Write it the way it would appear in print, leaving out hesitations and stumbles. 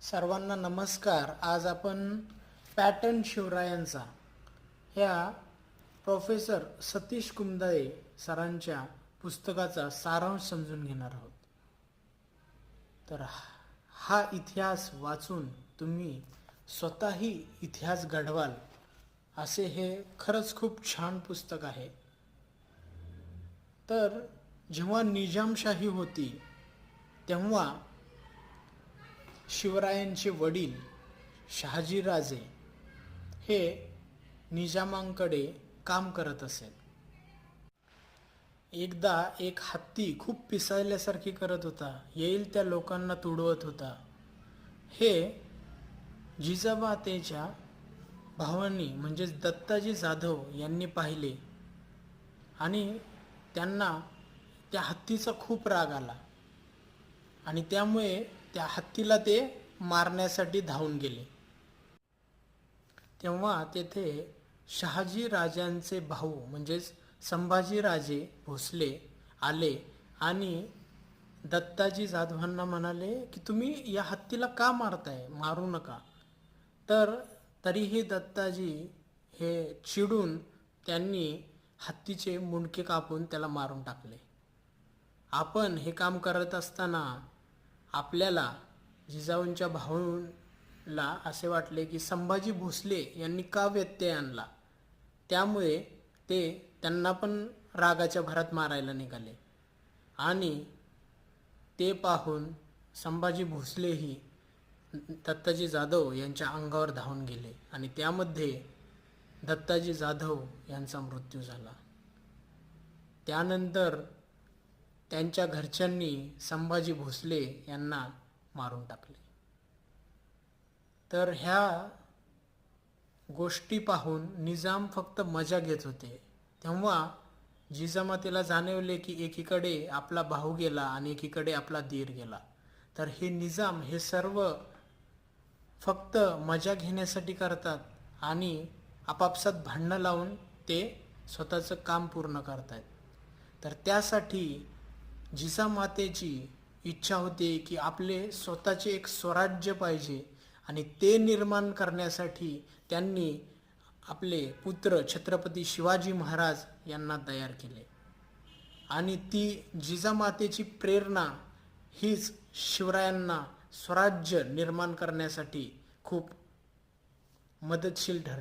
सर्वांना नमस्कार. आज आपण पॅटर्न शिवरायांचा ह्या प्रोफेसर सतीश कुमदाळे सरांच्या पुस्तकाचा सारांश समजून घेणार आहोत. तर हा इतिहास वाचून तुम्ही स्वतःही इतिहास घडवाल असे हे खरंच खूप छान पुस्तक आहे. तर जेव्हा निजामशाही होती तेव्हा शिवरायांचे वडील शहाजीराजे हे निजामांकडे काम करत असेल. एकदा एक हत्ती खूप पिसाळल्यासारखी करत होता. येईल त्या लोकांना तुडवत होता. हे जिजाबातेच्या भावांनी म्हणजेच दत्ताजी जाधव यांनी पाहिले आणि त्यांना त्या हत्तीचा खूप राग आला आणि त्यामुळे त्या हत्तीला ते मारण्यासाठी धावून गेले. तेव्हा तेथे शहाजी राजांचे भाऊ म्हणजेच संभाजीराजे भोसले आले आणि दत्ताजी जाधवांना म्हणाले की तुम्ही या हत्तीला का मारताय, मारू नका. तर तरीही दत्ताजी हे चिडून त्यांनी हत्तीचे मुंडके कापून त्याला मारून टाकले. आपण हे काम करत असताना आपल्याला जिजाऊंच्या भाऊला असे वाटले की संभाजी भोसले यांनी का व्यत्यय आणला, त्यामुळे ते त्यांना पण रागाच्या भरात मारायला निघाले आणि ते पाहून संभाजी भोसलेही दत्ताजी जाधव यांच्या अंगावर धावून गेले आणि त्यामध्ये दत्ताजी जाधव यांचा मृत्यू झाला. त्यानंतर त्यांच्या घरच्यांनी संभाजी भोसले यांना मारून टाकले. तर ह्या गोष्टी पाहून निजाम फक्त मजा घेत होते. तेव्हा जिजामातेला जाणवले की एकीकडे आपला भाऊ गेला आणि एकीकडे आपला दीर गेला. तर हे निजाम हे सर्व फक्त मजा घेण्यासाठी करतात आणि आपापसात भांडणं लावून ते स्वतःचं काम पूर्ण करतात. तर त्यासाठी जिजामातेची इच्छा होती की आपले स्वतःचे एक स्वराज्य पाहिजे आणि ते निर्माण करण्यासाठी त्यांनी आपले पुत्र छत्रपती शिवाजी महाराज यांना तयार केले आणि ती जिजामातेची प्रेरणा हीच शिवरायांना स्वराज्य निर्माण करण्यासाठी खूप मदतशील ठरली.